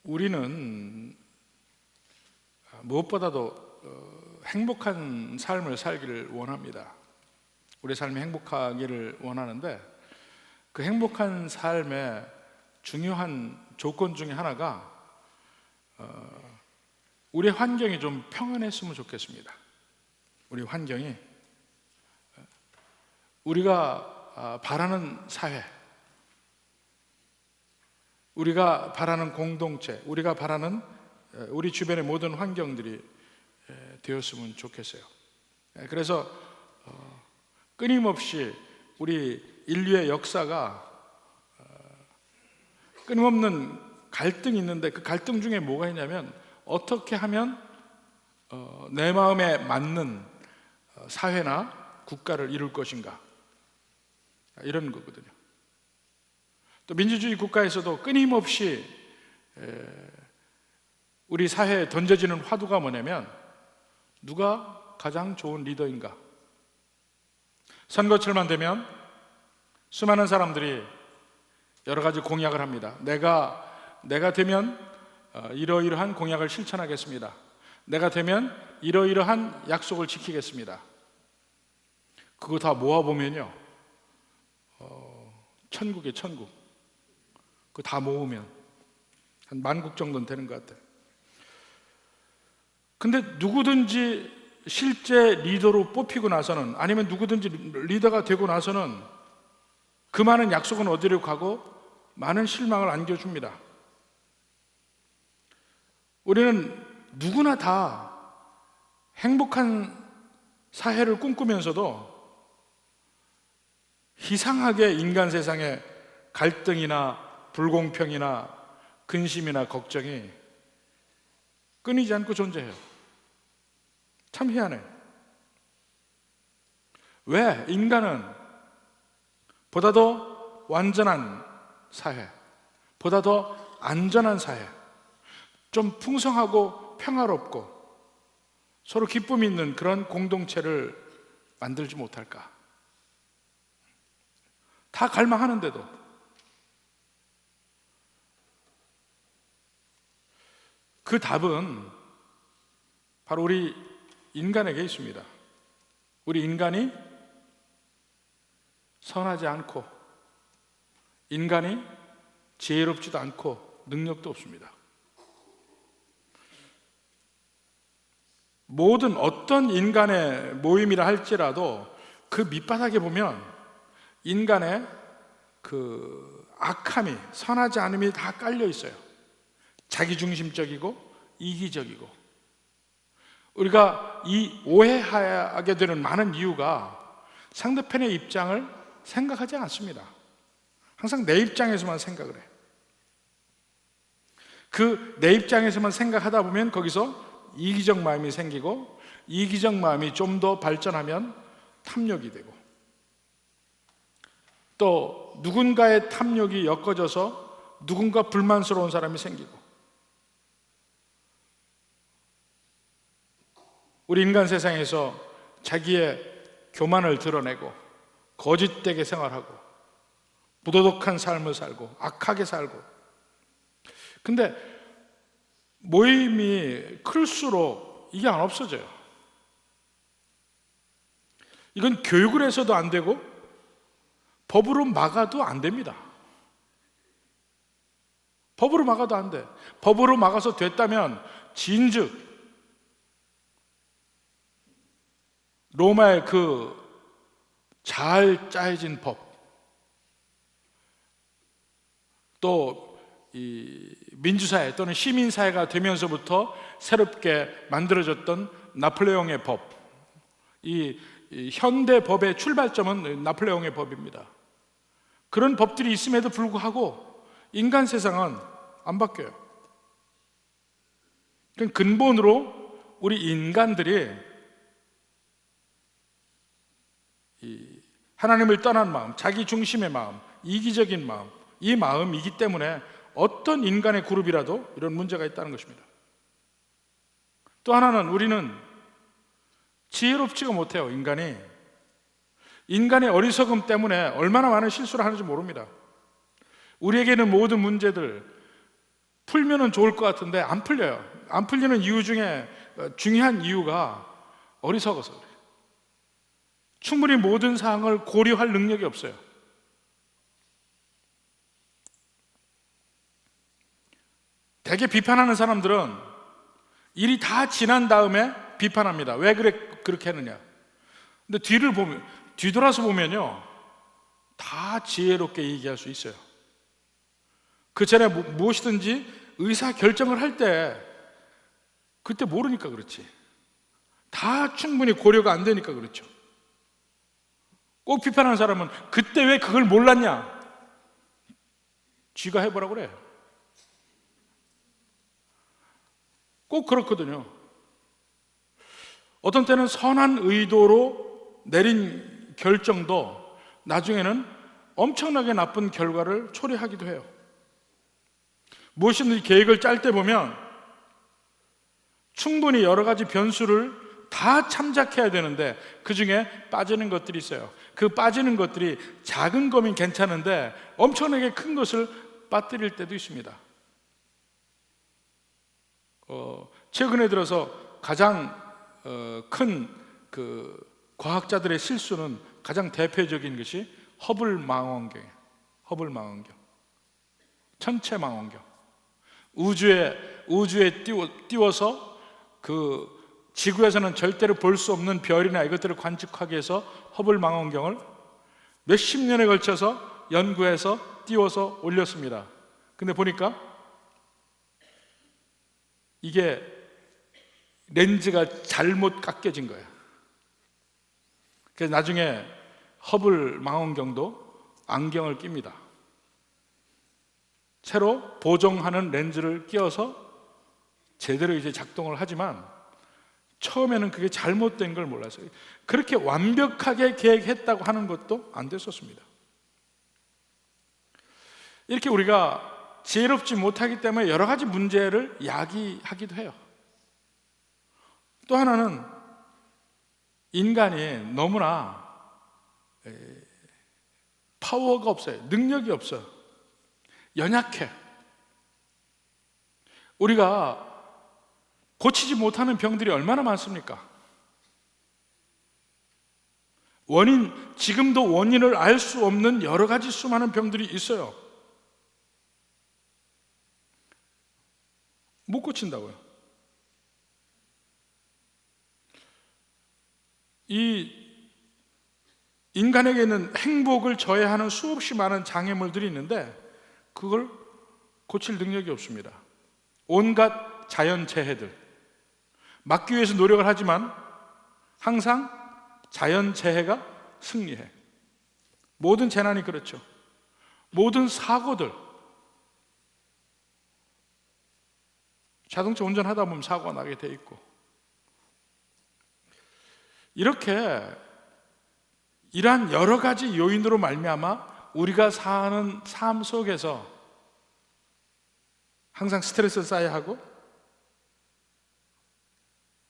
우리는 무엇보다도 행복한 삶을 살기를 원합니다. 우리 삶이 행복하기를 원하는데, 그 행복한 삶의 중요한 조건 중에 하나가 우리 환경이 좀 평안했으면 좋겠습니다. 우리 환경이 우리가 바라는 사회, 우리가 바라는 공동체, 우리가 바라는 우리 주변의 모든 환경들이 되었으면 좋겠어요. 그래서 끊임없이 우리 인류의 역사가 끊임없는 갈등이 있는데, 그 갈등 중에 뭐가 있냐면 어떻게 하면 내 마음에 맞는 사회나 국가를 이룰 것인가, 이런 거거든요. 또 민주주의 국가에서도 끊임없이 우리 사회에 던져지는 화두가 뭐냐면 누가 가장 좋은 리더인가. 선거철만 되면 수많은 사람들이 여러 가지 공약을 합니다. 내가 되면 이러이러한 공약을 실천하겠습니다. 내가 되면 이러이러한 약속을 지키겠습니다. 그거 다 모아보면요, 천국이에요, 천국. 그거 다 모으면 한 10,000국 정도는 되는 것 같아요. 근데 누구든지 실제 리더로 뽑히고 나서는, 아니면 누구든지 리더가 되고 나서는 그 많은 약속은 어디로 가고 많은 실망을 안겨줍니다. 우리는 누구나 다 행복한 사회를 꿈꾸면서도 이상하게 인간 세상에 갈등이나 불공평이나 근심이나 걱정이 끊이지 않고 존재해요. 참 희한해요. 왜? 인간은 보다 더 완전한 사회, 보다 더 안전한 사회, 좀 풍성하고 평화롭고 서로 기쁨이 있는 그런 공동체를 만들지 못할까? 다 갈망하는데도. 그 답은 바로 우리 인간에게 있습니다. 우리 인간이 선하지 않고, 인간이 지혜롭지도 않고 능력도 없습니다. 모든 어떤 인간의 모임이라 할지라도 그 밑바닥에 보면 인간의 그 악함이, 선하지 않음이 다 깔려 있어요. 자기중심적이고 이기적이고. 우리가 이 오해하게 되는 많은 이유가 상대편의 입장을 생각하지 않습니다. 항상 내 입장에서만 생각을 해. 그 내 입장에서만 생각하다 보면 거기서 이기적 마음이 생기고, 이기적 마음이 좀 더 발전하면 탐욕이 되고, 또 누군가의 탐욕이 엮어져서 누군가 불만스러운 사람이 생기고, 우리 인간 세상에서 자기의 교만을 드러내고 거짓되게 생활하고 부도덕한 삶을 살고 악하게 살고. 근데 모임이 클수록 이게 안 없어져요. 이건 교육을 해서도 안 되고 법으로 막아도 안 됩니다. 법으로 막아도 안 돼. 법으로 막아서 됐다면 진즉 로마의 그 잘 짜여진 법, 또 이 민주사회 또는 시민사회가 되면서부터 새롭게 만들어졌던 나폴레옹의 법, 이 현대 법의 출발점은 나폴레옹의 법입니다. 그런 법들이 있음에도 불구하고 인간 세상은 안 바뀌어요. 근본으로 우리 인간들이 이 하나님을 떠난 마음, 자기 중심의 마음, 이기적인 마음, 이 마음이기 때문에 어떤 인간의 그룹이라도 이런 문제가 있다는 것입니다. 또 하나는 우리는 지혜롭지가 못해요. 인간의 어리석음 때문에 얼마나 많은 실수를 하는지 모릅니다. 우리에게는 모든 문제들, 풀면은 좋을 것 같은데 안 풀려요. 안 풀리는 이유 중에 중요한 이유가 어리석어서 그래요. 충분히 모든 사항을 고려할 능력이 없어요. 대개 비판하는 사람들은 일이 다 지난 다음에 비판합니다. 왜 그렇게 하느냐. 근데 뒤돌아서 보면요, 다 지혜롭게 얘기할 수 있어요. 그 전에 무엇이든지 의사 결정을 할 때 그때 모르니까 그렇지. 다 충분히 고려가 안 되니까 그렇죠. 꼭 비판하는 사람은 그때 왜 그걸 몰랐냐? 쥐가 해보라고 그래. 꼭 그렇거든요. 어떤 때는 선한 의도로 내린 결정도 나중에는 엄청나게 나쁜 결과를 초래하기도 해요. 무엇이든지 계획을 짤 때 보면 충분히 여러 가지 변수를 다 참작해야 되는데 그 중에 빠지는 것들이 있어요. 그 빠지는 것들이 작은 거면 괜찮은데 엄청나게 큰 것을 빠뜨릴 때도 있습니다. 최근에 들어서 가장 큰 과학자들의 실수는 가장 대표적인 것이 허블 망원경이에요. 허블 망원경, 천체 망원경. 우주에 띄워서 그 지구에서는 절대로 볼 수 없는 별이나 이것들을 관측하기 위해서 허블 망원경을 몇십 년에 걸쳐서 연구해서 띄워서 올렸습니다. 근데 보니까 이게 렌즈가 잘못 깎여진 거예요. 그래서 나중에 허블 망원경도 안경을 낍니다. 새로 보정하는 렌즈를 끼워서 제대로 이제 작동을 하지만 처음에는 그게 잘못된 걸 몰랐어요. 그렇게 완벽하게 계획했다고 하는 것도 안 됐었습니다. 이렇게 우리가 지혜롭지 못하기 때문에 여러 가지 문제를 야기하기도 해요. 또 하나는 인간이 너무나 파워가 없어요. 능력이 없어요. 연약해. 우리가 고치지 못하는 병들이 얼마나 많습니까? 지금도 원인을 알 수 없는 여러 가지 수많은 병들이 있어요. 못 고친다고요. 이 인간에게 있는 행복을 저해하는 수없이 많은 장애물들이 있는데 그걸 고칠 능력이 없습니다. 온갖 자연재해들 막기 위해서 노력을 하지만 항상 자연재해가 승리해. 모든 재난이 그렇죠. 모든 사고들, 자동차 운전하다 보면 사고가 나게 돼 있고, 이렇게 이러한 여러 가지 요인으로 말미암아 우리가 사는 삶 속에서 항상 스트레스를 쌓여야 하고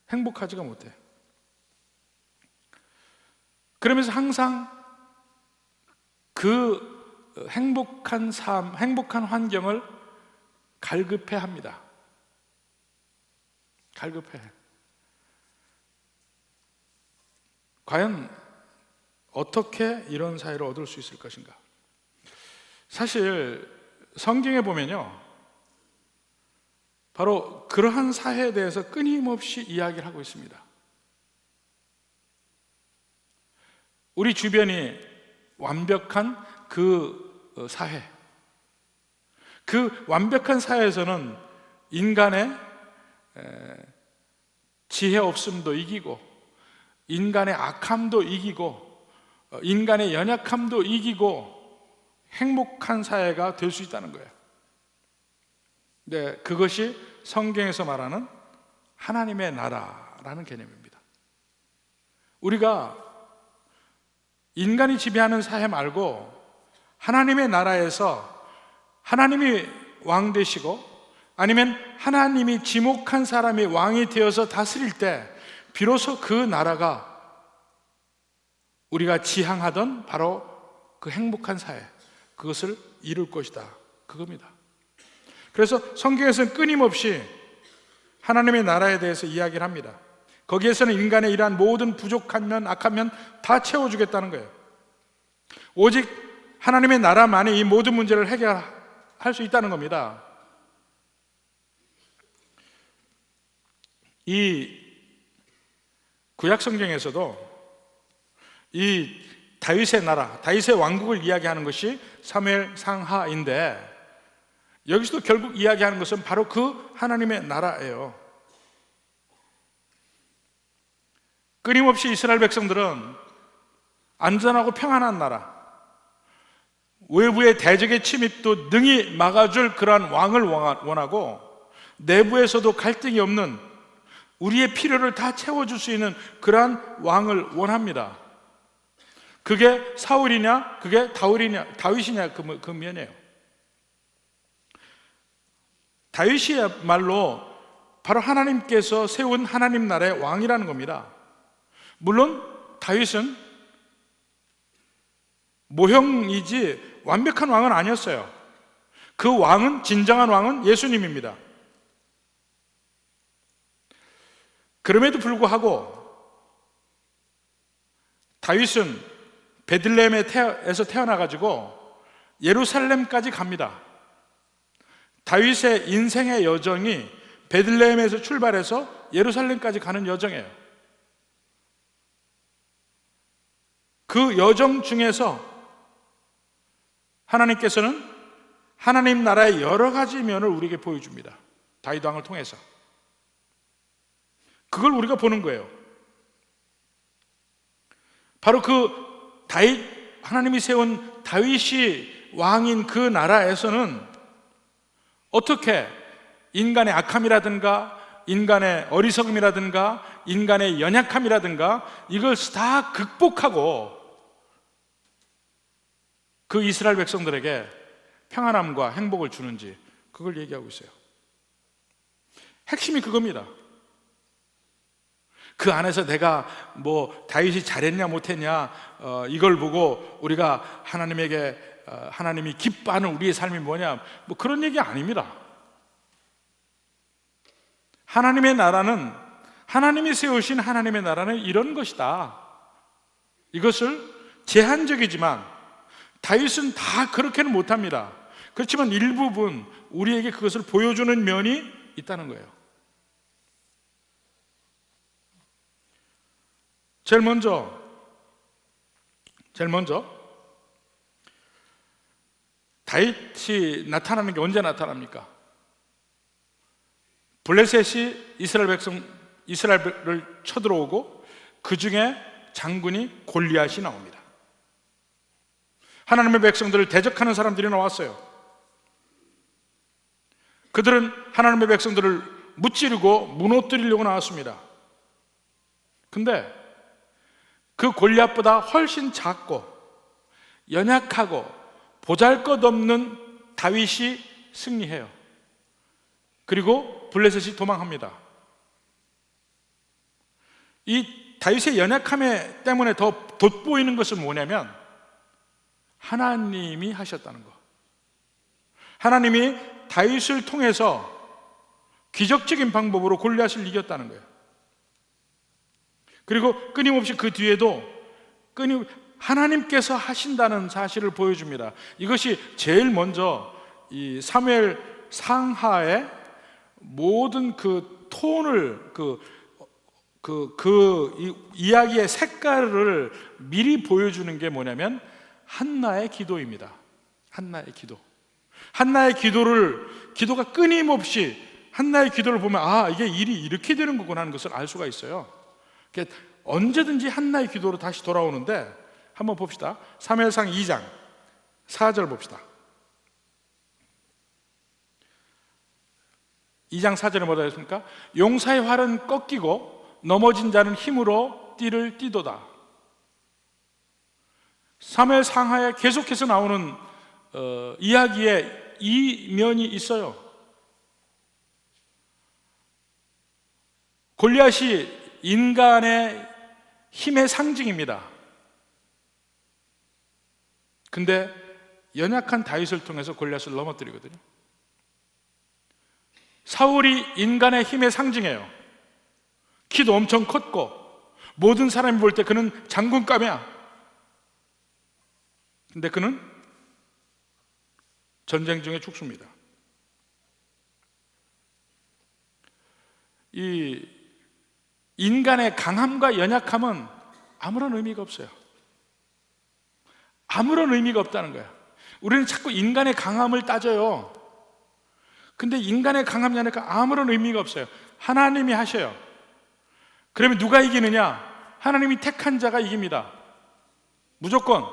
행복하지가 못해. 그러면서 항상 그 행복한 삶, 행복한 환경을 갈급해 합니다. 갈급해. 과연 어떻게 이런 사회를 얻을 수 있을 것인가? 사실 성경에 보면요, 바로 그러한 사회에 대해서 끊임없이 이야기를 하고 있습니다. 우리 주변이 완벽한 그 사회, 그 완벽한 사회에서는 인간의 지혜 없음도 이기고, 인간의 악함도 이기고, 인간의 연약함도 이기고 행복한 사회가 될 수 있다는 거예요. 네, 그것이 성경에서 말하는 하나님의 나라라는 개념입니다. 우리가 인간이 지배하는 사회 말고 하나님의 나라에서 하나님이 왕 되시고 아니면 하나님이 지목한 사람이 왕이 되어서 다스릴 때 비로소 그 나라가 우리가 지향하던 바로 그 행복한 사회, 그것을 이룰 것이다, 그겁니다. 그래서 성경에서는 끊임없이 하나님의 나라에 대해서 이야기를 합니다. 거기에서는 인간의 이러한 모든 부족한 면, 악한 면 다 채워주겠다는 거예요. 오직 하나님의 나라만이 이 모든 문제를 해결할 수 있다는 겁니다. 이 구약 성경에서도 이 다윗의 나라, 다윗의 왕국을 이야기하는 것이 사무엘 상하인데, 여기서도 결국 이야기하는 것은 바로 그 하나님의 나라예요. 끊임없이 이스라엘 백성들은 안전하고 평안한 나라, 외부의 대적의 침입도 능히 막아줄 그러한 왕을 원하고, 내부에서도 갈등이 없는, 우리의 필요를 다 채워줄 수 있는 그러한 왕을 원합니다. 그게 사울이냐, 그게 다윗이냐, 그 면이에요. 다윗이야말로 바로 하나님께서 세운 하나님 나라의 왕이라는 겁니다. 물론 다윗은 모형이지 완벽한 왕은 아니었어요. 그 왕은, 진정한 왕은 예수님입니다. 그럼에도 불구하고 다윗은 베들레헴에서 태어나가지고 예루살렘까지 갑니다. 다윗의 인생의 여정이 베들레헴에서 출발해서 예루살렘까지 가는 여정이에요. 그 여정 중에서 하나님께서는 하나님 나라의 여러 가지 면을 우리에게 보여줍니다. 다윗 왕을 통해서. 그걸 우리가 보는 거예요. 바로 그 다윗, 하나님이 세운 다윗이 왕인 그 나라에서는 어떻게 인간의 악함이라든가 인간의 어리석음이라든가 인간의 연약함이라든가 이걸 다 극복하고 그 이스라엘 백성들에게 평안함과 행복을 주는지, 그걸 얘기하고 있어요. 핵심이 그겁니다. 그 안에서 내가 뭐 다윗이 잘했냐 못했냐 이걸 보고 우리가 하나님에게 하나님이 기뻐하는 우리의 삶이 뭐냐, 뭐 그런 얘기 아닙니다. 하나님의 나라는, 하나님이 세우신 하나님의 나라는 이런 것이다. 이것을 제한적이지만 다윗은 다 그렇게는 못합니다. 그렇지만 일부분 우리에게 그것을 보여주는 면이 있다는 거예요. 제일 먼저 다윗이 나타나는 게 언제 나타납니까? 블레셋이 이스라엘을 쳐들어오고 그 중에 장군이 골리앗이 나옵니다. 하나님의 백성들을 대적하는 사람들이 나왔어요. 그들은 하나님의 백성들을 무찌르고 무너뜨리려고 나왔습니다. 근데 그 골리앗보다 훨씬 작고 연약하고 보잘것없는 다윗이 승리해요. 그리고 블레셋이 도망합니다. 이 다윗의 연약함 때문에 더 돋보이는 것은 뭐냐면 하나님이 하셨다는 거. 하나님이 다윗을 통해서 기적적인 방법으로 골리앗을 이겼다는 거예요. 그리고 끊임없이 그 뒤에도 하나님께서 하신다는 사실을 보여줍니다. 이것이 제일 먼저 이 사무엘 상하의 모든 그 톤을, 이 이야기의 색깔을 미리 보여주는 게 뭐냐면 한나의 기도입니다. 한나의 기도. 한나의 기도가 끊임없이, 한나의 기도를 보면 아, 이게 일이 이렇게 되는 거구나 하는 것을 알 수가 있어요. 언제든지 한나의 기도로 다시 돌아오는데, 한번 봅시다. 사무엘상 2장 4절 봅시다. 2장 4절에 뭐라 했습니까? 용사의 활은 꺾이고 넘어진 자는 힘으로 띠를 띠도다. 사무엘 상하에 계속해서 나오는 이야기에 이 면이 있어요. 골리앗이 인간의 힘의 상징입니다. 근데 연약한 다윗을 통해서 골리앗을 넘어뜨리거든요. 사울이 인간의 힘의 상징이에요. 키도 엄청 컸고 모든 사람이 볼 때 그는 장군감이야. 근데 그는 전쟁 중에 죽습니다. 이 인간의 강함과 연약함은 아무런 의미가 없어요. 아무런 의미가 없다는 거야. 우리는 자꾸 인간의 강함을 따져요. 근데 인간의 강함, 연약함 아무런 의미가 없어요. 하나님이 하셔요. 그러면 누가 이기느냐? 하나님이 택한 자가 이깁니다. 무조건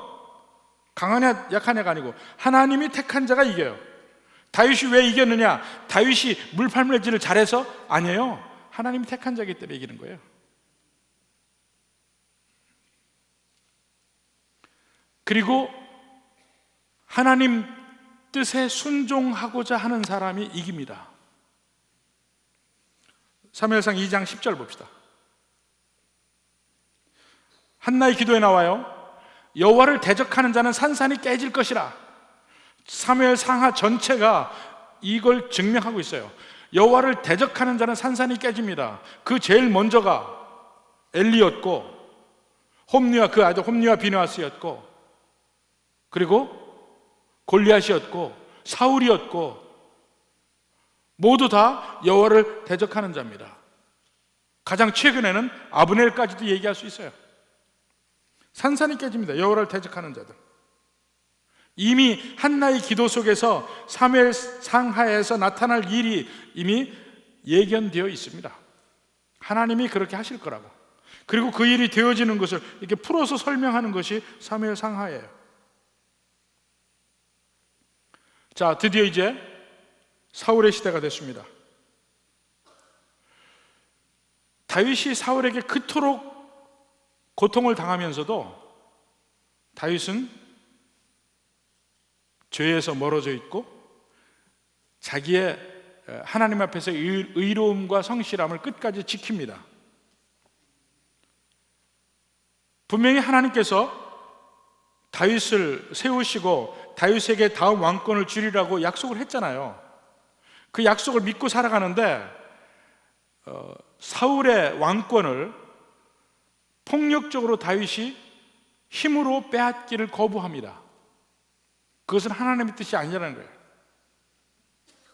강하냐 약하냐가 아니고 하나님이 택한 자가 이겨요. 다윗이 왜 이겼느냐? 다윗이 물팔매질을 잘해서? 아니에요. 하나님이 택한 자이기 때문에 이기는 거예요. 그리고 하나님 뜻에 순종하고자 하는 사람이 이깁니다. 사무엘상 2장 10절 봅시다. 한나의 기도에 나와요. 여호와를 대적하는 자는 산산이 깨질 것이라. 사무엘 상하 전체가 이걸 증명하고 있어요. 여호와를 대적하는 자는 산산이 깨집니다. 그 제일 먼저가 엘리였고, 홈리와 그 아들 홈리와 비느하스였고, 그리고 골리앗이었고, 사울이었고, 모두 다 여호와를 대적하는 자입니다. 가장 최근에는 아브넬까지도 얘기할 수 있어요. 산산이 깨집니다. 여호와를 대적하는 자들. 이미 한나의 기도 속에서 사무엘 상하에서 나타날 일이 이미 예견되어 있습니다. 하나님이 그렇게 하실 거라고. 그리고 그 일이 되어지는 것을 이렇게 풀어서 설명하는 것이 사무엘 상하예요. 자, 드디어 이제 사울의 시대가 됐습니다. 다윗이 사울에게 그토록 고통을 당하면서도 다윗은 죄에서 멀어져 있고 자기의 하나님 앞에서 의로움과 성실함을 끝까지 지킵니다. 분명히 하나님께서 다윗을 세우시고 다윗에게 다음 왕권을 주리라고 약속을 했잖아요. 그 약속을 믿고 살아가는데 사울의 왕권을 폭력적으로 다윗이 힘으로 빼앗기를 거부합니다. 그것은 하나님의 뜻이 아니라는 거예요.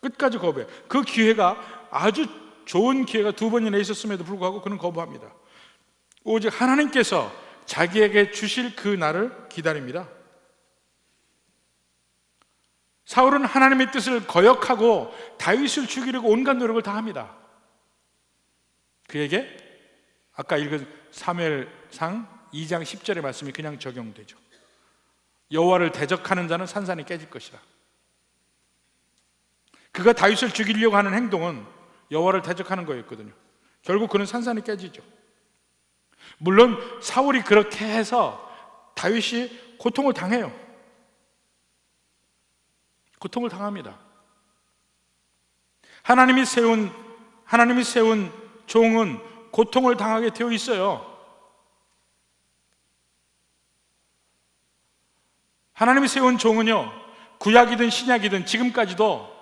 끝까지 거부해요. 그 기회가 아주 좋은 기회가 2번이나 있었음에도 불구하고 그는 거부합니다. 오직 하나님께서 자기에게 주실 그 날을 기다립니다. 사울은 하나님의 뜻을 거역하고 다윗을 죽이려고 온갖 노력을 다합니다. 그에게 아까 읽은 사무엘상 2장 10절의 말씀이 그냥 적용되죠. 여호와를 대적하는 자는 산산이 깨질 것이라. 그가 다윗을 죽이려고 하는 행동은 여호와를 대적하는 거였거든요. 결국 그는 산산이 깨지죠. 물론 사울이 그렇게 해서 다윗이 고통을 당해요. 고통을 당합니다. 하나님이 세운 종은 고통을 당하게 되어 있어요. 하나님이 세운 종은요, 구약이든 신약이든 지금까지도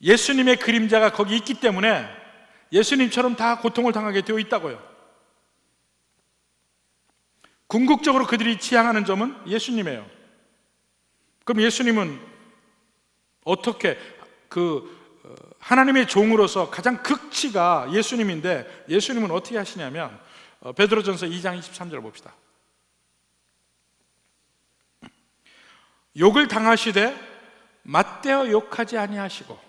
예수님의 그림자가 거기 있기 때문에 예수님처럼 다 고통을 당하게 되어 있다고요. 궁극적으로 그들이 지향하는 점은 예수님이에요. 그럼 예수님은 어떻게 하나님의 종으로서 가장 극치가 예수님인데 예수님은 어떻게 하시냐면 베드로전서 2장 23절 봅시다. 욕을 당하시되 맞대어 욕하지 아니하시고.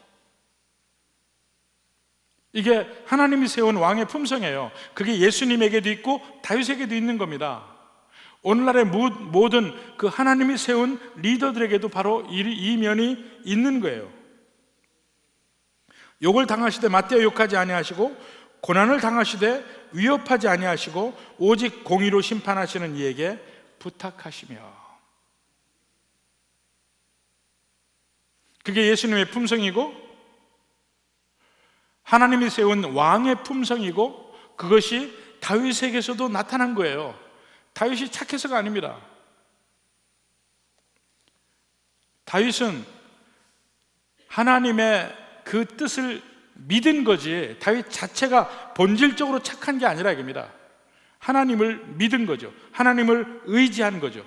이게 하나님이 세운 왕의 품성이에요. 그게 예수님에게도 있고 다윗에게도 있는 겁니다. 오늘날의 모든 그 하나님이 세운 리더들에게도 바로 이 면이 있는 거예요. 욕을 당하시되 맞대어 욕하지 아니하시고 고난을 당하시되 위협하지 아니하시고 오직 공의로 심판하시는 이에게 부탁하시며. 그게 예수님의 품성이고 하나님이 세운 왕의 품성이고 그것이 다윗에게서도 나타난 거예요. 다윗이 착해서가 아닙니다. 다윗은 하나님의 그 뜻을 믿은 거지 다윗 자체가 본질적으로 착한 게 아니라 이겁니다. 하나님을 믿은 거죠. 하나님을 의지한 거죠.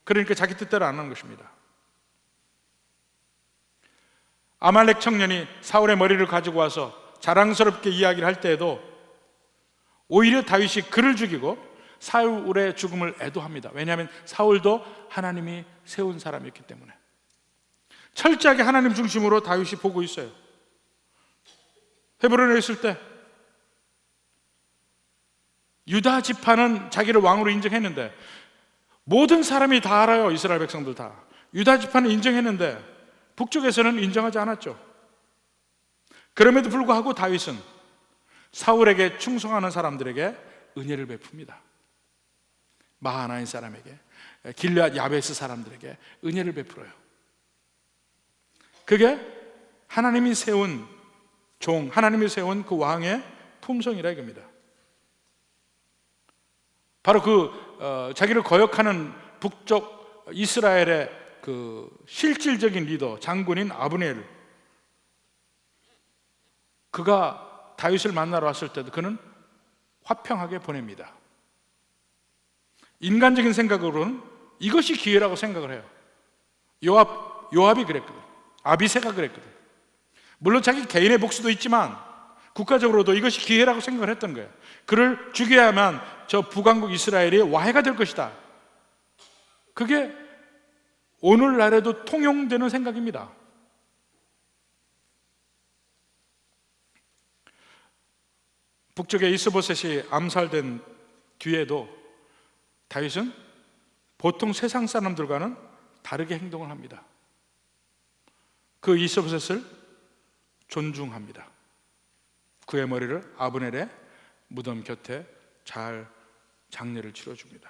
그러니까 자기 뜻대로 안 하는 것입니다. 아말렉 청년이 사울의 머리를 가지고 와서 자랑스럽게 이야기를 할 때에도 오히려 다윗이 그를 죽이고 사울의 죽음을 애도합니다. 왜냐하면 사울도 하나님이 세운 사람이었기 때문에. 철저하게 하나님 중심으로 다윗이 보고 있어요. 헤브론에 있을 때 유다 지파는 자기를 왕으로 인정했는데, 모든 사람이 다 알아요. 이스라엘 백성들 다 유다 지파는 인정했는데 북쪽에서는 인정하지 않았죠. 그럼에도 불구하고 다윗은 사울에게 충성하는 사람들에게 은혜를 베풉니다. 마하나임 사람에게, 길르앗 야베스 사람들에게 은혜를 베풀어요. 그게 하나님이 세운 종, 하나님이 세운 그 왕의 품성이라 이겁니다. 바로 자기를 거역하는 북쪽 이스라엘의 그 실질적인 리더, 장군인 아브넬, 그가 다윗을 만나러 왔을 때도 그는 화평하게 보냅니다. 인간적인 생각으로는 이것이 기회라고 생각을 해요. 요압이 그랬거든. 아비새가 그랬거든. 물론 자기 개인의 복수도 있지만 국가적으로도 이것이 기회라고 생각을 했던 거예요. 그를 죽여야만 저 북왕국 이스라엘이 와해가 될 것이다. 그게 오늘날에도 통용되는 생각입니다. 북쪽의 이스보셋이 암살된 뒤에도 다윗은 보통 세상 사람들과는 다르게 행동을 합니다. 그 이스보셋을 존중합니다. 그의 머리를 아브넬의 무덤 곁에 잘 장례를 치러줍니다.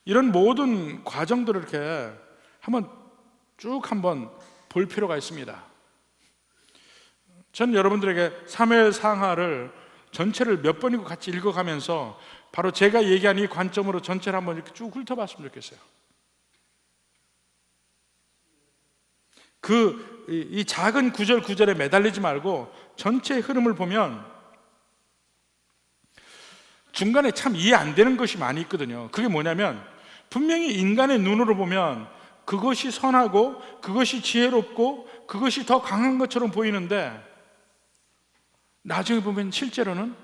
이런 모든 과정들을 이렇게 한번 볼 필요가 있습니다. 전 여러분들에게 사무엘 상하를 전체를 몇 번이고 같이 읽어가면서 바로 제가 얘기한 이 관점으로 전체를 한번 이렇게 쭉 훑어봤으면 좋겠어요. 이 작은 구절에 매달리지 말고 전체의 흐름을 보면 중간에 참 이해 안 되는 것이 많이 있거든요. 그게 뭐냐면, 분명히 인간의 눈으로 보면 그것이 선하고 그것이 지혜롭고 그것이 더 강한 것처럼 보이는데, 나중에 보면 실제로는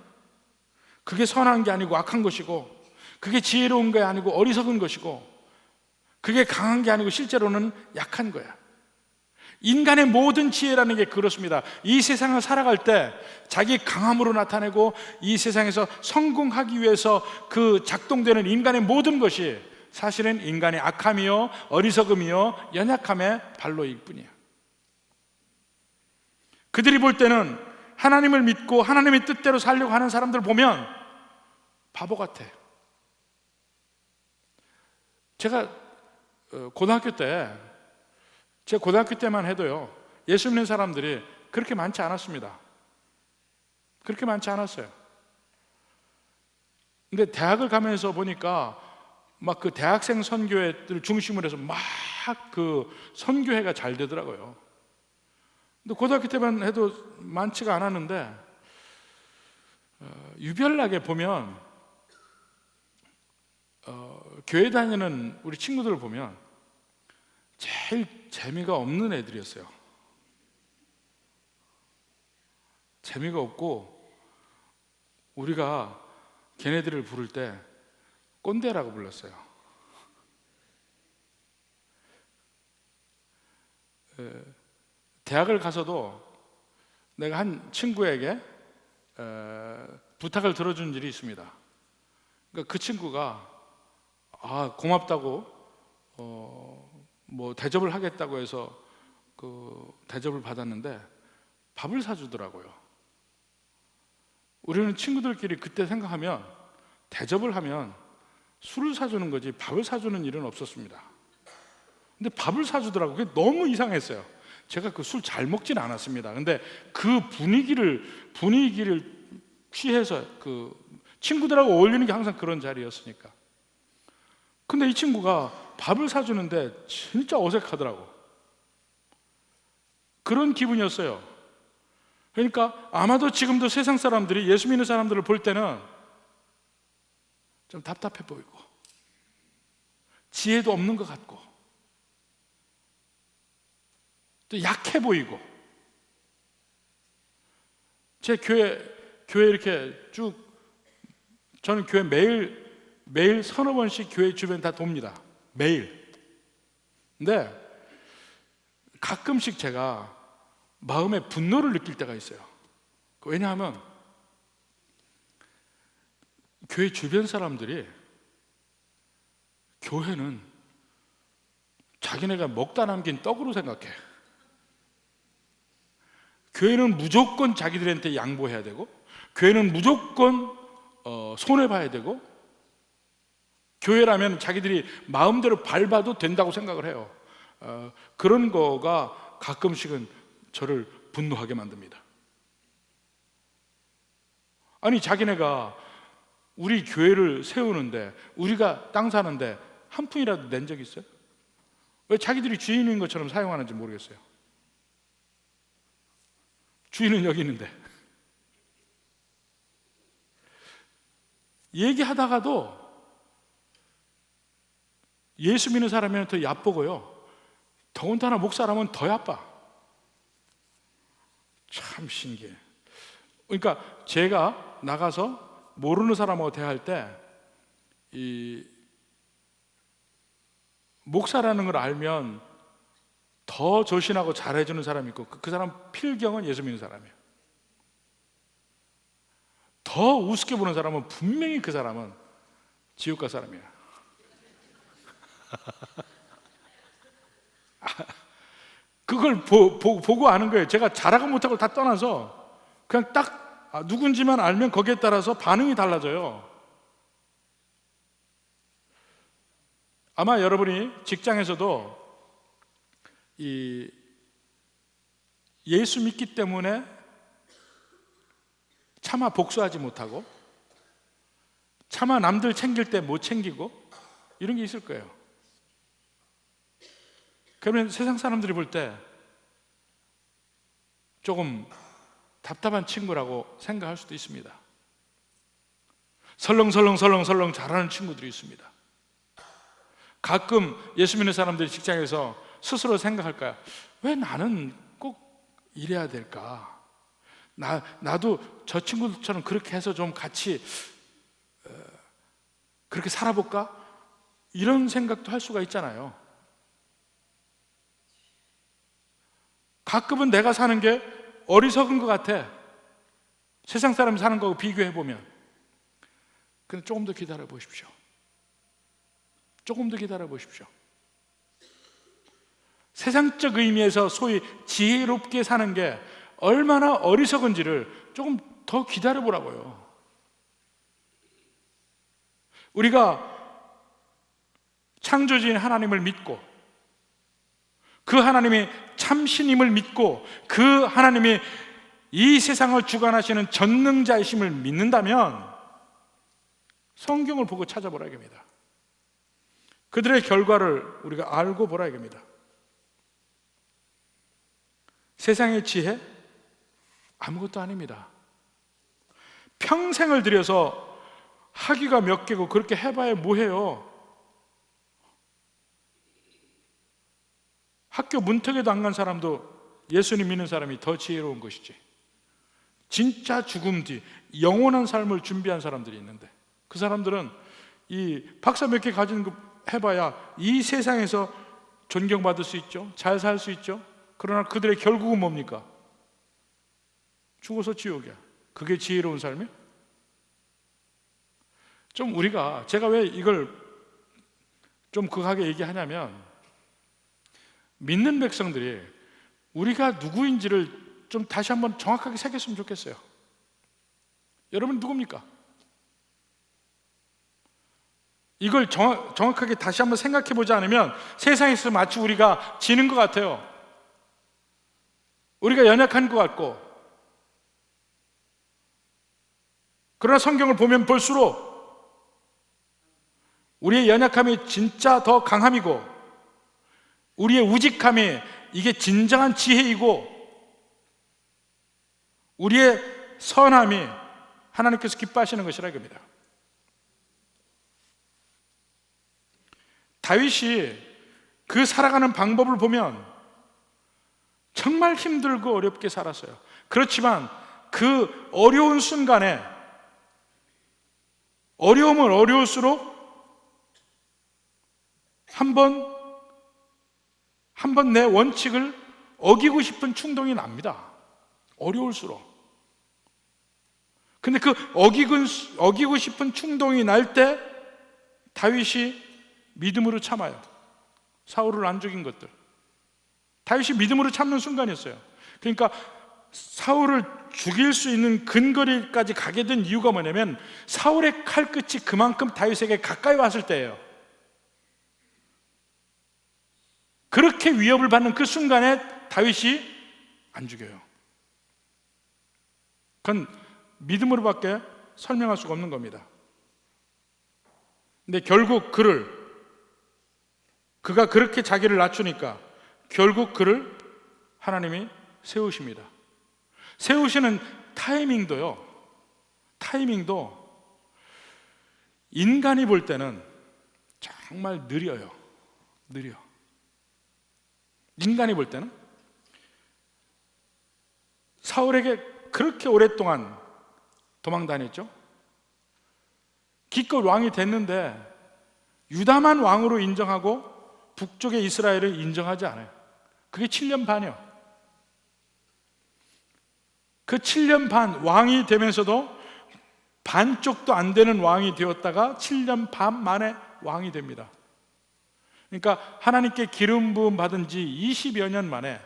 그게 선한 게 아니고 악한 것이고, 그게 지혜로운 게 아니고 어리석은 것이고, 그게 강한 게 아니고 실제로는 약한 거야. 인간의 모든 지혜라는 게 그렇습니다. 이 세상을 살아갈 때 자기 강함으로 나타내고 이 세상에서 성공하기 위해서 그 작동되는 인간의 모든 것이 사실은 인간의 악함이요, 어리석음이요, 연약함의 발로일 뿐이에요. 그들이 볼 때는 하나님을 믿고 하나님의 뜻대로 살려고 하는 사람들 보면 바보 같아. 제가 고등학교 때만 해도요, 예수 믿는 사람들이 그렇게 많지 않았습니다. 그렇게 많지 않았어요. 근데 대학을 가면서 보니까 막 그 대학생 선교회들 중심으로 해서 막 그 선교회가 잘 되더라고요. 근데 고등학교 때만 해도 많지가 않았는데, 유별나게 보면 교회 다니는 우리 친구들을 보면 제일 재미가 없는 애들이었어요. 재미가 없고, 우리가 걔네들을 부를 때 꼰대라고 불렀어요. 대학을 가서도 내가 한 친구에게 부탁을 들어준 일이 있습니다. 그러니까 그 친구가 고맙다고 뭐 대접을 하겠다고 해서 그 대접을 받았는데 밥을 사주더라고요. 우리는 친구들끼리 그때 생각하면 대접을 하면 술을 사주는 거지 밥을 사주는 일은 없었습니다. 근데 밥을 사주더라고요. 그게 너무 이상했어요. 제가 그 술 잘 먹진 않았습니다. 근데 그 분위기를 취해서 그 친구들하고 어울리는 게 항상 그런 자리였으니까. 근데 이 친구가 밥을 사주는데 진짜 어색하더라고. 그런 기분이었어요. 그러니까 아마도 지금도 세상 사람들이 예수 믿는 사람들을 볼 때는 좀 답답해 보이고 지혜도 없는 것 같고 또 약해 보이고, 제 교회 이렇게 쭉, 저는 교회 매일 서너 번씩 교회 주변 다 돕니다. 매일. 근데 가끔씩 제가 마음에 분노를 느낄 때가 있어요. 왜냐하면 교회 주변 사람들이 교회는 자기네가 먹다 남긴 떡으로 생각해. 교회는 무조건 자기들한테 양보해야 되고, 교회는 무조건 손해봐야 되고, 교회라면 자기들이 마음대로 밟아도 된다고 생각을 해요. 그런 거가 가끔씩은 저를 분노하게 만듭니다. 아니, 자기네가 우리 교회를 세우는데, 우리가 땅 사는데 한 푼이라도 낸 적 있어요? 왜 자기들이 주인인 것처럼 사용하는지 모르겠어요. 주인은 여기 있는데. 얘기하다가도 예수 믿는 사람이면 더 얕보고요, 더군다나 목사라면 더 얕봐. 참 신기해. 그러니까 제가 나가서 모르는 사람하고 대할 때 이 목사라는 걸 알면 더 조신하고 잘해주는 사람이 있고, 그 사람 필경은 예수 믿는 사람이에요. 더 우습게 보는 사람은 분명히 그 사람은 지옥 갈 사람이에요. 그걸 보고 아는 거예요. 제가 잘하고 못하고 다 떠나서 그냥 딱 누군지만 알면 거기에 따라서 반응이 달라져요. 아마 여러분이 직장에서도 이 예수 믿기 때문에 차마 복수하지 못하고, 차마 남들 챙길 때 못 챙기고, 이런 게 있을 거예요. 그러면 세상 사람들이 볼 때 조금 답답한 친구라고 생각할 수도 있습니다. 설렁설렁 잘하는 친구들이 있습니다. 가끔 예수 믿는 사람들이 직장에서 스스로 생각할까요? 왜 나는 꼭 이래야 될까? 나도 저 친구들처럼 그렇게 해서 좀 같이 그렇게 살아볼까? 이런 생각도 할 수가 있잖아요. 가끔은 내가 사는 게 어리석은 것 같아. 세상 사람이 사는 거하고 비교해보면. 근데 조금 더 기다려 보십시오. 조금 더 기다려 보십시오. 세상적 의미에서 소위 지혜롭게 사는 게 얼마나 어리석은지를 조금 더 기다려 보라고요. 우리가 창조주인 하나님을 믿고, 그 하나님이 참신임을 믿고, 그 하나님이 이 세상을 주관하시는 전능자이심을 믿는다면 성경을 보고 찾아보라 이겁니다. 그들의 결과를 우리가 알고 보라 이겁니다. 세상의 지혜? 아무것도 아닙니다. 평생을 들여서 학위가 몇 개고 그렇게 해봐야 뭐해요. 학교 문턱에도 안 간 사람도 예수님 믿는 사람이 더 지혜로운 것이지. 진짜 죽음 뒤 영원한 삶을 준비한 사람들이 있는데, 그 사람들은 이 박사 몇 개 가진 거 해봐야 이 세상에서 존경받을 수 있죠, 잘 살 수 있죠. 그러나 그들의 결국은 뭡니까? 죽어서 지옥이야. 그게 지혜로운 삶이에요? 좀 우리가, 제가 왜 이걸 좀 극하게 얘기하냐면, 믿는 백성들이 우리가 누구인지를 좀 다시 한번 정확하게 새겼으면 좋겠어요. 여러분 누굽니까? 이걸 정확하게 다시 한번 생각해 보지 않으면 세상에서 마치 우리가 지는 것 같아요. 우리가 연약한 것 같고. 그러나 성경을 보면 볼수록 우리의 연약함이 진짜 더 강함이고, 우리의 우직함이 이게 진정한 지혜이고, 우리의 선함이 하나님께서 기뻐하시는 것이라 이겁니다. 다윗이 그 살아가는 방법을 보면 정말 힘들고 어렵게 살았어요. 그렇지만 그 어려운 순간에 어려움은 어려울수록 한 번 내 원칙을 어기고 싶은 충동이 납니다. 어려울수록. 근데 그 어기고 싶은 충동이 날 때 다윗이 믿음으로 참아요. 사울을 안 죽인 것들. 다윗이 믿음으로 참는 순간이었어요. 그러니까 사울을 죽일 수 있는 근거리까지 가게 된 이유가 뭐냐면 사울의 칼끝이 그만큼 다윗에게 가까이 왔을 때예요. 그렇게 위협을 받는 그 순간에 다윗이 안 죽여요. 그건 믿음으로밖에 설명할 수가 없는 겁니다. 근데 결국 그가 그렇게 자기를 낮추니까 결국 그를 하나님이 세우십니다. 세우시는 타이밍도 인간이 볼 때는 정말 느려. 인간이 볼 때는 사울에게 그렇게 오랫동안 도망 다녔죠. 기껏 왕이 됐는데 유다만 왕으로 인정하고 북쪽의 이스라엘을 인정하지 않아요. 그게 7년 반이요. 그 7년 반 왕이 되면서도 반쪽도 안 되는 왕이 되었다가 7년 반 만에 왕이 됩니다. 그러니까 하나님께 기름 부음 받은 지 20여 년 만에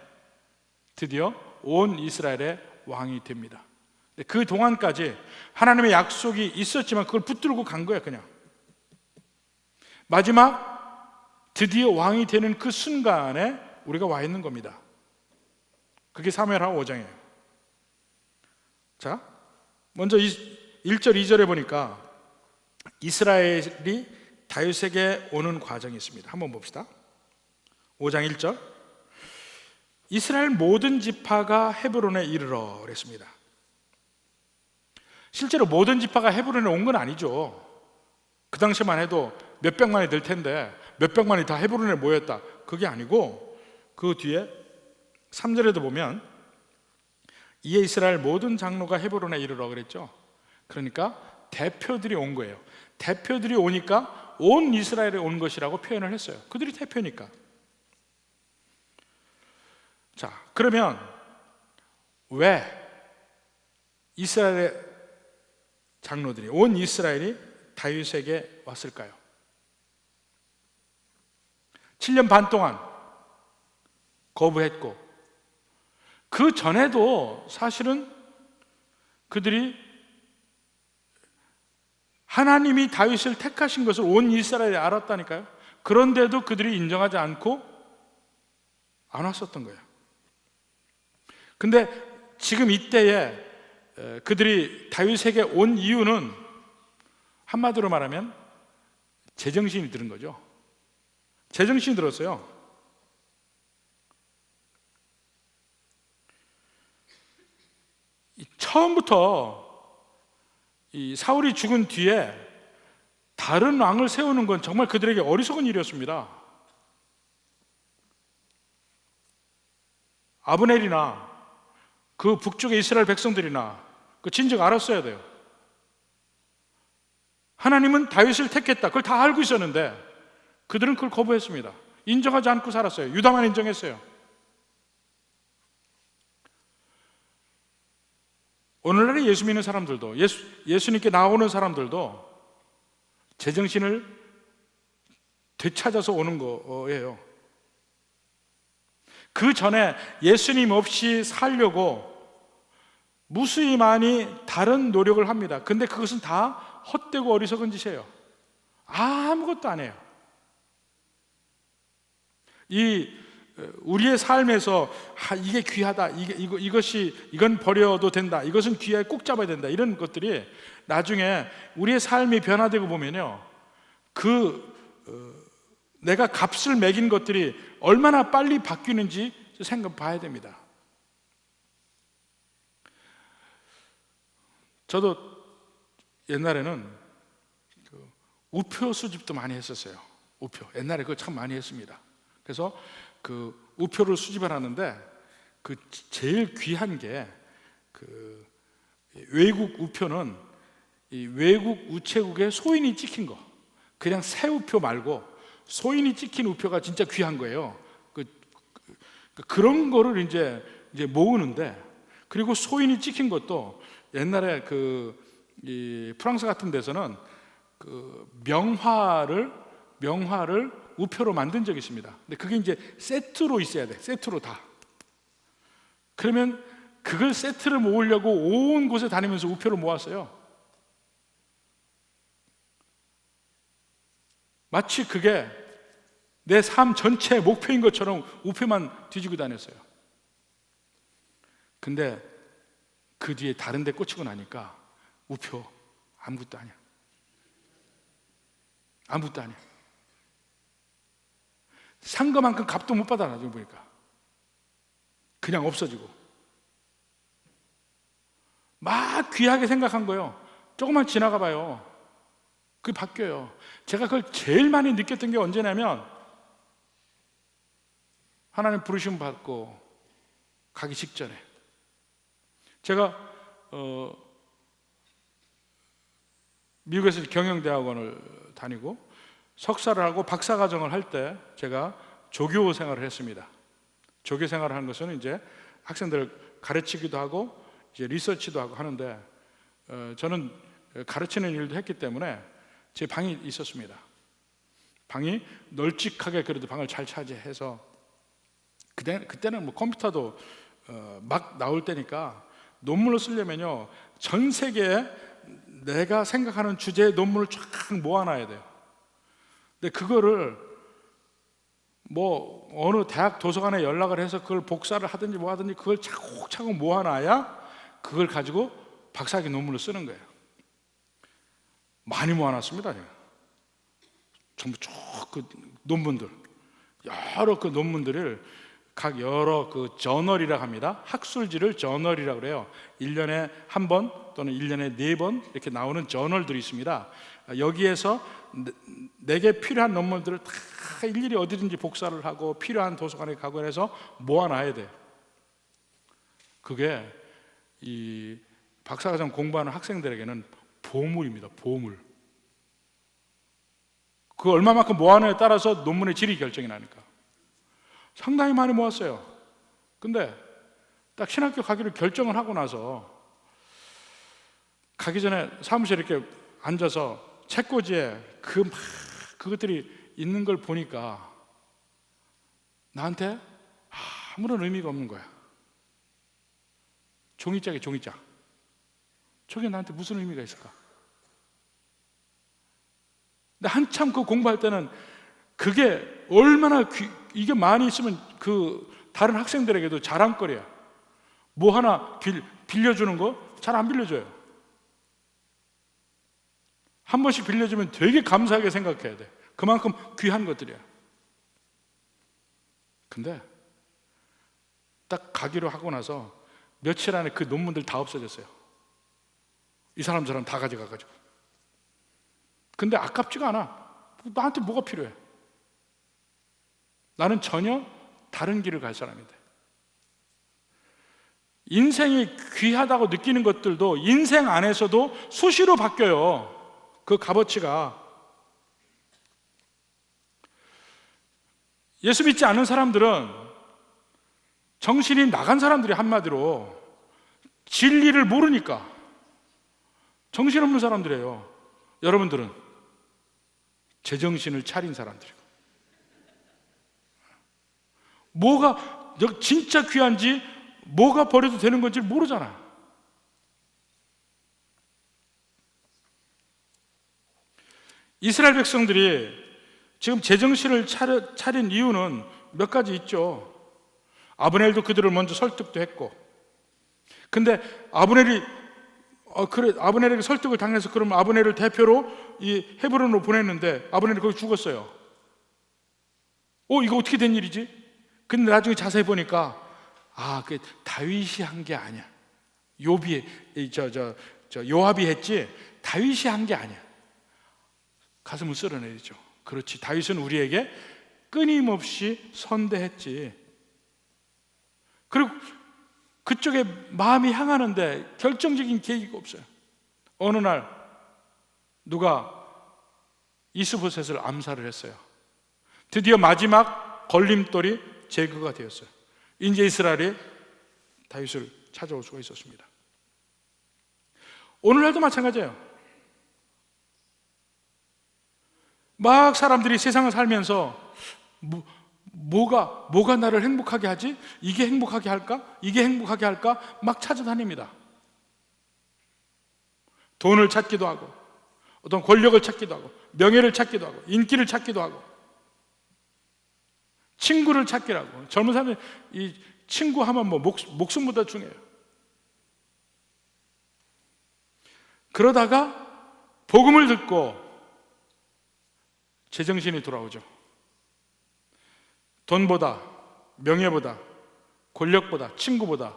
드디어 온 이스라엘의 왕이 됩니다. 그 동안까지 하나님의 약속이 있었지만 그걸 붙들고 간 거예요. 그냥 마지막 드디어 왕이 되는 그 순간에 우리가 와 있는 겁니다. 그게 사무엘하 5장이에요. 자, 먼저 1절 2절에 보니까 이스라엘이 다윗에게 오는 과정이 있습니다. 한번 봅시다. 5장 1절 이스라엘 모든 지파가 헤브론에 이르러 그랬습니다. 실제로 모든 지파가 헤브론에 온 건 아니죠. 그 당시만 해도 몇백만이 될 텐데 몇백만이 다 헤브론에 모였다, 그게 아니고 그 뒤에 3절에도 보면 이에 이스라엘 모든 장로가 헤브론에 이르러 그랬죠. 그러니까 대표들이 온 거예요. 대표들이 오니까 온 이스라엘에 온 것이라고 표현을 했어요. 그들이 대표니까. 자, 그러면 왜 이스라엘의 장로들이, 온 이스라엘이 다윗에게 왔을까요? 7년 반 동안 거부했고 그 전에도 사실은 그들이 하나님이 다윗을 택하신 것을 온 이스라엘이 알았다니까요. 그런데도 그들이 인정하지 않고 안 왔었던 거예요. 근데 지금 이때에 그들이 다윗에게 온 이유는 한마디로 말하면 제정신이 들은 거죠. 제정신이 들었어요. 처음부터 이 사울이 죽은 뒤에 다른 왕을 세우는 건 정말 그들에게 어리석은 일이었습니다. 아브넬이나 그 북쪽의 이스라엘 백성들이나 그 진즉 알았어야 돼요. 하나님은 다윗을 택했다, 그걸 다 알고 있었는데 그들은 그걸 거부했습니다. 인정하지 않고 살았어요. 유다만 인정했어요. 오늘날의 예수 믿는 사람들도, 예수님께 나오는 사람들도 제정신을 되찾아서 오는 거예요. 그 전에 예수님 없이 살려고 무수히 많이 다른 노력을 합니다. 근데 그것은 다 헛되고 어리석은 짓이에요. 아무것도 안 해요. 우리의 삶에서 이게 귀하다, 이건 버려도 된다, 이것은 귀하게 꼭 잡아야 된다, 이런 것들이 나중에 우리의 삶이 변화되고 보면요, 내가 값을 매긴 것들이 얼마나 빨리 바뀌는지 생각 봐야 됩니다. 저도 옛날에는 그 우표 수집도 많이 했었어요. 우표. 옛날에 그거 참 많이 했습니다. 그래서 그 우표를 수집을 하는데 그 제일 귀한 게 그 외국 우표는 이 외국 우체국에 소인이 찍힌 거, 그냥 새 우표 말고 소인이 찍힌 우표가 진짜 귀한 거예요. 그런 거를 이제 모으는데, 그리고 소인이 찍힌 것도 옛날에 이 프랑스 같은 데서는 그 명화를 우표로 만든 적이 있습니다. 근데 그게 이제 세트로 있어야 돼. 세트로 다. 그러면 그걸 세트를 모으려고 온 곳에 다니면서 우표를 모았어요. 마치 그게 내 삶 전체의 목표인 것처럼 우표만 뒤지고 다녔어요. 근데 그 뒤에 다른 데 꽂히고 나니까 우표 아무것도 아니야. 아무것도 아니야. 산 것만큼 값도 못 받아. 나중에 보니까 그냥 없어지고. 막 귀하게 생각한 거예요. 조금만 지나가 봐요. 그게 바뀌어요. 제가 그걸 제일 많이 느꼈던 게 언제냐면, 하나님 부르심 받고 가기 직전에 제가 미국에서 경영대학원을 다니고 석사를 하고 박사과정을 할 때 제가 조교 생활을 했습니다. 조교 생활을 하는 것은 이제 학생들을 가르치기도 하고 이제 리서치도 하고 하는데, 저는 가르치는 일도 했기 때문에 제 방이 있었습니다. 방이 널찍하게 그래도 방을 잘 차지해서, 그때는 뭐 컴퓨터도 막 나올 때니까 논문을 쓰려면요 전 세계에 내가 생각하는 주제의 논문을 쫙 모아놔야 돼요. 근데 그거를 뭐 어느 대학 도서관에 연락을 해서 그걸 복사를 하든지 뭐 하든지 그걸 차곡차곡 모아놔야 그걸 가지고 박사학위 논문을 쓰는 거예요. 많이 모아놨습니다. 제가. 전부 쭉 그 논문들, 여러 그 논문들을 각 여러 그 저널이라고 합니다. 학술지를 저널이라고 그래요. 1년에 한 번 또는 1년에 4번 이렇게 나오는 저널들이 있습니다. 여기에서 내게 필요한 논문들을 다 일일이 어디든지 복사를 하고 필요한 도서관에 가고 해서 모아놔야 돼요. 그게 이 박사과정 공부하는 학생들에게는 보물입니다. 보물. 그 얼마만큼 모아놓냐에 따라서 논문의 질이 결정이 나니까 상당히 많이 모았어요. 근데 딱 신학교 가기로 결정을 하고 나서 가기 전에 사무실에 이렇게 앉아서 책꽂이에 그것들이 있는 걸 보니까 나한테 아무런 의미가 없는 거야. 종이짝이야, 종이짝. 저게 나한테 무슨 의미가 있을까? 근데 한참 그 공부할 때는 그게 얼마나 이게 많이 있으면 그 다른 학생들에게도 자랑거리야. 뭐 하나 빌려주는 거 잘 안 빌려줘요. 한 번씩 빌려주면 되게 감사하게 생각해야 돼. 그만큼 귀한 것들이야. 근데 딱 가기로 하고 나서 며칠 안에 그 논문들 다 없어졌어요. 이 사람 저람 다 가져가가지고. 근데 아깝지가 않아. 나한테 뭐가 필요해? 나는 전혀 다른 길을 갈 사람인데. 인생이 귀하다고 느끼는 것들도 인생 안에서도 수시로 바뀌어요. 그 값어치가. 예수 믿지 않는 사람들은 정신이 나간 사람들이, 한마디로 진리를 모르니까 정신없는 사람들이에요. 여러분들은 제정신을 차린 사람들이고, 뭐가 진짜 귀한지 뭐가 버려도 되는 건지 모르잖아. 이스라엘 백성들이 지금 제정신을 차린 이유는 몇 가지 있죠. 아브넬도 그들을 먼저 설득도 했고, 근데 아브넬에게 설득을 당해서 그러면 아브넬을 대표로 이 헤브론으로 보냈는데 아브넬이 거기 죽었어요. 이거 어떻게 된 일이지? 근데 나중에 자세히 보니까 그 다윗이 한 게 아니야. 욥이 요압이 했지 다윗이 한 게 아니야. 가슴을 쓸어내리죠. 그렇지, 다윗은 우리에게 끊임없이 선대했지. 그리고 그쪽에 마음이 향하는데 결정적인 계기가 없어요. 어느 날 누가 이스보셋을 암살을 했어요. 드디어 마지막 걸림돌이 제거가 되었어요. 이제 이스라엘이 다윗을 찾아올 수가 있었습니다. 오늘날도 마찬가지예요. 막 사람들이 세상을 살면서 뭐가 나를 행복하게 하지? 이게 행복하게 할까? 이게 행복하게 할까? 막 찾아다닙니다. 돈을 찾기도 하고, 어떤 권력을 찾기도 하고, 명예를 찾기도 하고, 인기를 찾기도 하고, 친구를 찾기도 하고. 젊은 사람들이 이 친구 하면 뭐 목숨보다 중요해요. 그러다가 복음을 듣고 제정신이 돌아오죠. 돈보다, 명예보다, 권력보다, 친구보다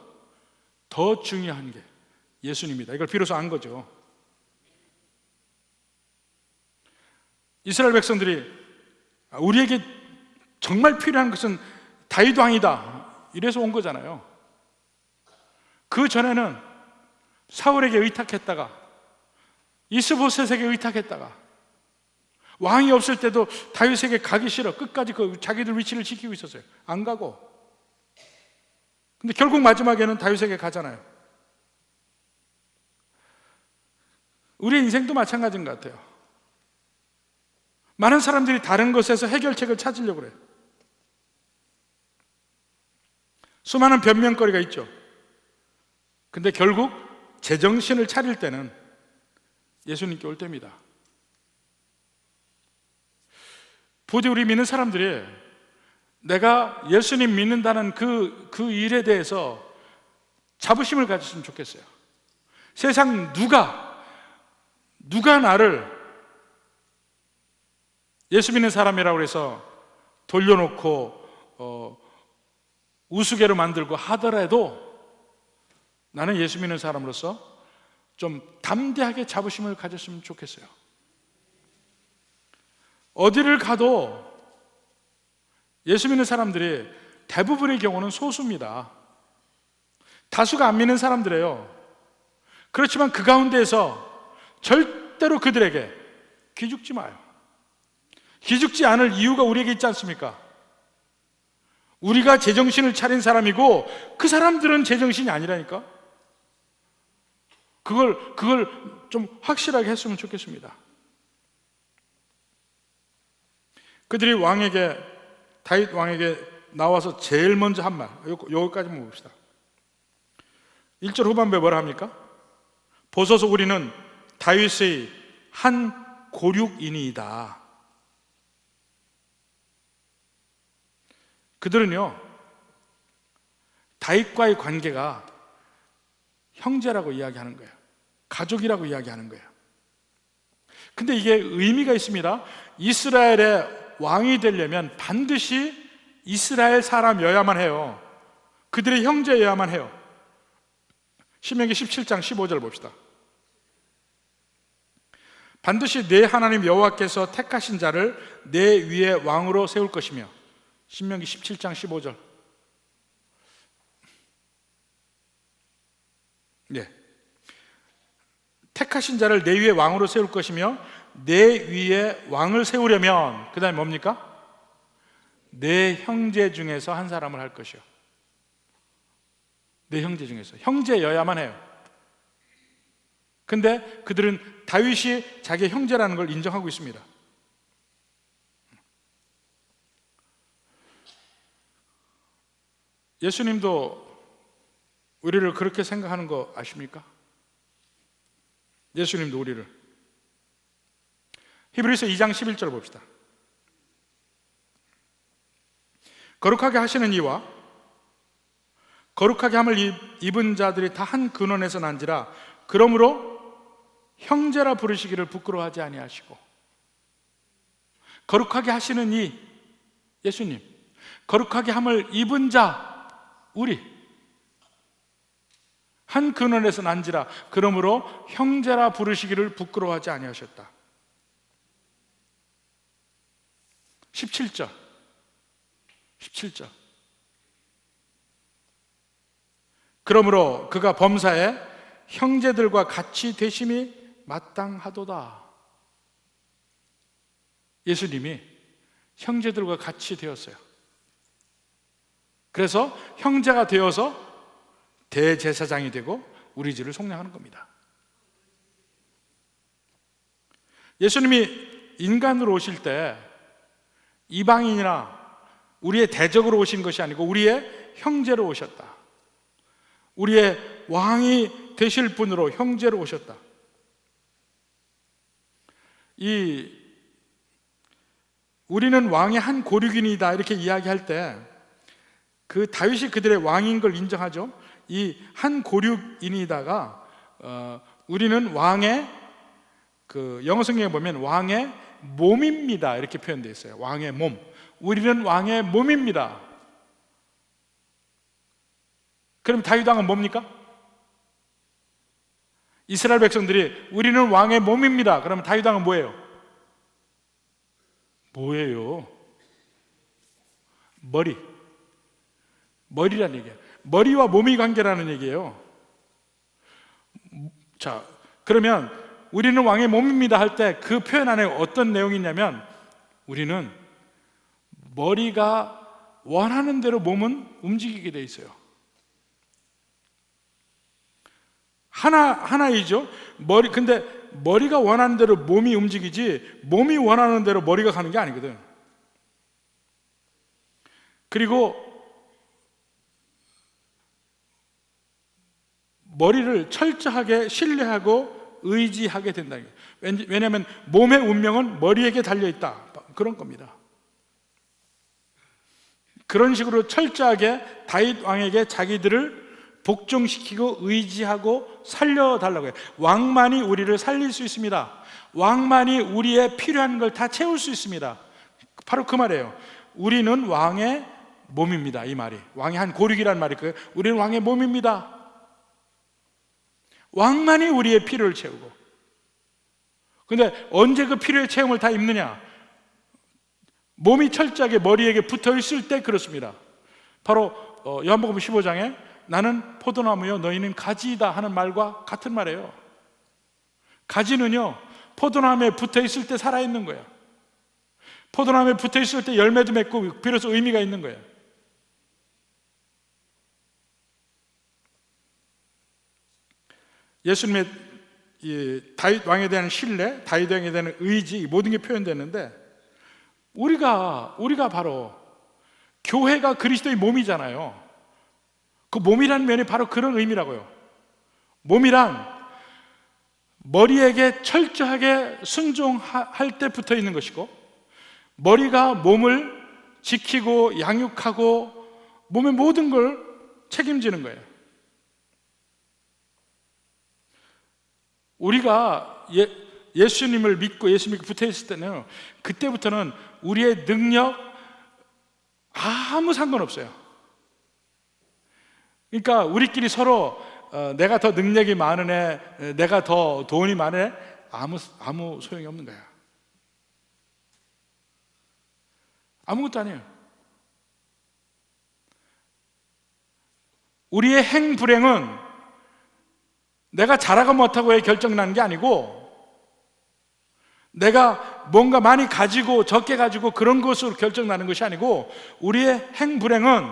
더 중요한 게 예수님입니다. 이걸 비로소 안 거죠. 이스라엘 백성들이 우리에게 정말 필요한 것은 다윗 왕이다, 이래서 온 거잖아요. 그 전에는 사울에게 의탁했다가 이스보셋에게 의탁했다가 왕이 없을 때도 다윗에게 가기 싫어 끝까지 자기들 위치를 지키고 있었어요. 안 가고. 근데 결국 마지막에는 다윗에게 가잖아요. 우리의 인생도 마찬가지인 것 같아요. 많은 사람들이 다른 것에서 해결책을 찾으려고 그래요. 수많은 변명거리가 있죠. 근데 결국 제정신을 차릴 때는 예수님께 올 때입니다. 부디 우리 믿는 사람들이 내가 예수님 믿는다는 그 일에 대해서 자부심을 가졌으면 좋겠어요. 세상 누가 나를 예수 믿는 사람이라고 해서 돌려놓고 우스개로 만들고 하더라도 나는 예수 믿는 사람으로서 좀 담대하게 자부심을 가졌으면 좋겠어요. 어디를 가도 예수 믿는 사람들이 대부분의 경우는 소수입니다. 다수가 안 믿는 사람들이에요. 그렇지만 그 가운데에서 절대로 그들에게 기죽지 마요. 기죽지 않을 이유가 우리에게 있지 않습니까? 우리가 제정신을 차린 사람이고 그 사람들은 제정신이 아니라니까. 그걸 좀 확실하게 했으면 좋겠습니다. 그들이 다윗 왕에게 나와서 제일 먼저 한 말, 여기까지만 봅시다. 1절 후반부에 뭐라 합니까? 보소서 우리는 다윗의 한 고륙이니이다. 그들은요, 다윗과의 관계가 형제라고 이야기하는 거예요. 가족이라고 이야기하는 거예요. 근데 이게 의미가 있습니다. 이스라엘의 왕이 되려면 반드시 이스라엘 사람이어야만 해요. 그들의 형제여야만 해요. 신명기 17장 15절 봅시다. 반드시 내 하나님 여호와께서 택하신 자를 내 위에 왕으로 세울 것이며. 신명기 17장 15절. 네. 택하신 자를 내 위에 왕으로 세울 것이며 내 위에 왕을 세우려면 그 다음에 뭡니까? 내 형제 중에서 한 사람을 할 것이요. 내 형제 중에서. 형제여야만 해요. 근데 그들은 다윗이 자기의 형제라는 걸 인정하고 있습니다. 예수님도 우리를 그렇게 생각하는 거 아십니까? 예수님도 우리를. 히브리서 2장 11절 봅시다. 거룩하게 하시는 이와 거룩하게 함을 입은 자들이 다 한 근원에서 난지라. 그러므로 형제라 부르시기를 부끄러워하지 아니하시고. 거룩하게 하시는 이 예수님, 거룩하게 함을 입은 자 우리, 한 근원에서 난지라. 그러므로 형제라 부르시기를 부끄러워하지 아니하셨다. 17절. 그러므로 그가 범사에 형제들과 같이 되심이 마땅하도다. 예수님이 형제들과 같이 되었어요. 그래서 형제가 되어서 대제사장이 되고 우리 죄를 속량하는 겁니다. 예수님이 인간으로 오실 때 이방인이나 우리의 대적으로 오신 것이 아니고 우리의 형제로 오셨다. 우리의 왕이 되실 분으로 형제로 오셨다. 우리는 왕의 한 고륙인이다 이렇게 이야기할 때 그 다윗이 그들의 왕인 걸 인정하죠. 이 한 고륙인이다가 우리는 왕의 영어 성경에 보면 왕의 몸입니다 이렇게 표현되어 있어요. 왕의 몸. 우리는 왕의 몸입니다. 그럼 다윗 왕은 뭡니까? 이스라엘 백성들이 우리는 왕의 몸입니다. 그러면 다윗 왕은 뭐예요? 뭐예요? 머리라는 얘기예요. 머리와 몸의 관계라는 얘기예요. 자, 그러면 우리는 왕의 몸입니다 할 때 그 표현 안에 어떤 내용이 있냐면 우리는 머리가 원하는 대로 몸은 움직이게 돼 있어요. 하나이죠. 근데 머리가 원하는 대로 몸이 움직이지 몸이 원하는 대로 머리가 가는 게 아니거든. 그리고 머리를 철저하게 신뢰하고 의지하게 된다는 거예요. 왜냐하면 몸의 운명은 머리에게 달려있다. 그런 겁니다. 그런 식으로 철저하게 다윗 왕에게 자기들을 복종시키고 의지하고 살려달라고 해요. 왕만이 우리를 살릴 수 있습니다. 왕만이 우리의 필요한 걸 다 채울 수 있습니다. 바로 그 말이에요. 우리는 왕의 몸입니다. 이 말이 왕의 한 고륙이라는 말이 그거예요. 우리는 왕의 몸입니다. 왕만이 우리의 필요를 채우고. 근데 언제 그 필요의 채움을 다 입느냐? 몸이 철저하게 머리에게 붙어 있을 때 그렇습니다. 바로 요한복음 15장에 나는 포도나무요 너희는 가지이다 하는 말과 같은 말이에요. 가지는요 포도나무에 붙어 있을 때 살아있는 거예요. 포도나무에 붙어 있을 때 열매도 맺고 비로소 의미가 있는 거예요. 예수님의 다윗 왕에 대한 신뢰, 다윗 왕에 대한 의지, 모든 게 표현되는데 우리가 바로 교회가 그리스도의 몸이잖아요. 그 몸이라는 면이 바로 그런 의미라고요. 몸이란 머리에게 철저하게 순종할 때 붙어 있는 것이고 머리가 몸을 지키고 양육하고 몸의 모든 걸 책임지는 거예요. 우리가 예수님을 믿고 예수님께 붙어 있을 때는 그때부터는 우리의 능력 아무 상관없어요. 그러니까 우리끼리 서로 내가 더 능력이 많은 애, 내가 더 돈이 많은 애 아무 소용이 없는 거야. 아무것도 아니에요. 우리의 행불행은 내가 잘하고 못하고의 결정나는 게 아니고 내가 뭔가 많이 가지고 적게 가지고 그런 것으로 결정나는 것이 아니고 우리의 행불행은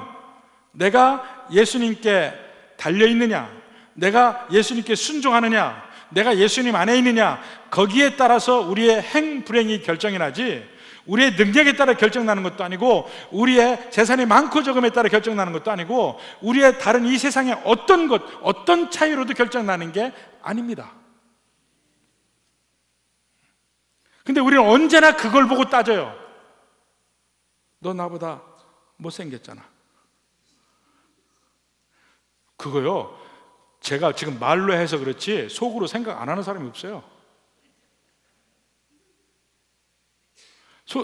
내가 예수님께 달려있느냐, 내가 예수님께 순종하느냐, 내가 예수님 안에 있느냐, 거기에 따라서 우리의 행불행이 결정이 나지 우리의 능력에 따라 결정나는 것도 아니고 우리의 재산이 많고 적음에 따라 결정나는 것도 아니고 우리의 다른 이 세상의 어떤 차이로도 결정나는 게 아닙니다. 근데 우리는 언제나 그걸 보고 따져요. 너 나보다 못생겼잖아. 그거요, 제가 지금 말로 해서 그렇지 속으로 생각 안 하는 사람이 없어요.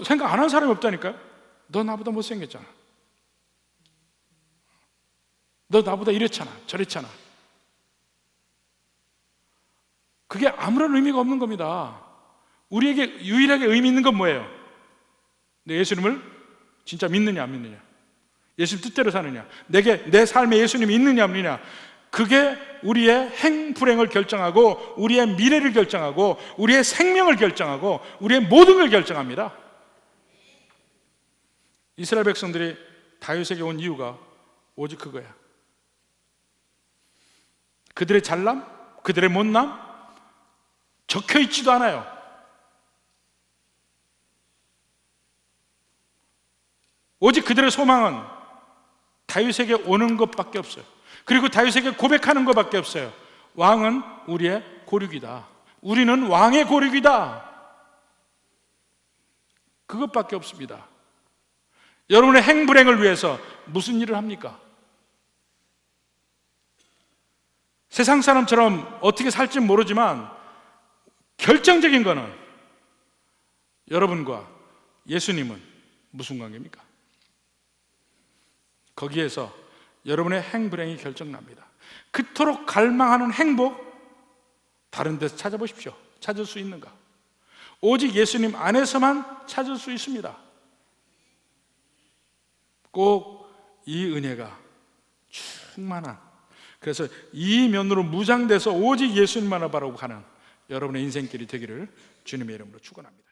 생각 안 하는 사람이 없다니까요. 너 나보다 못생겼잖아. 너 나보다 이랬잖아 저랬잖아. 그게 아무런 의미가 없는 겁니다. 우리에게 유일하게 의미 있는 건 뭐예요? 내 예수님을 진짜 믿느냐 안 믿느냐, 예수님 뜻대로 사느냐, 내게 내 삶에 예수님이 있느냐 없느냐, 그게 우리의 행불행을 결정하고 우리의 미래를 결정하고 우리의 생명을 결정하고 우리의 모든 걸 결정합니다. 이스라엘 백성들이 다윗에게 온 이유가 오직 그거야. 그들의 잘남, 그들의 못남 적혀 있지도 않아요. 오직 그들의 소망은 다윗에게 오는 것밖에 없어요. 그리고 다윗에게 고백하는 것밖에 없어요. 왕은 우리의 고륙이다. 우리는 왕의 고륙이다. 그것밖에 없습니다. 여러분의 행불행을 위해서 무슨 일을 합니까? 세상 사람처럼 어떻게 살지 모르지만 결정적인 거는 여러분과 예수님은 무슨 관계입니까? 거기에서 여러분의 행불행이 결정납니다. 그토록 갈망하는 행복, 다른 데서 찾아보십시오. 찾을 수 있는가? 오직 예수님 안에서만 찾을 수 있습니다. 꼭 이 은혜가 충만한, 그래서 이 면으로 무장돼서 오직 예수님만을 바라보고 가는 여러분의 인생길이 되기를 주님의 이름으로 축원합니다.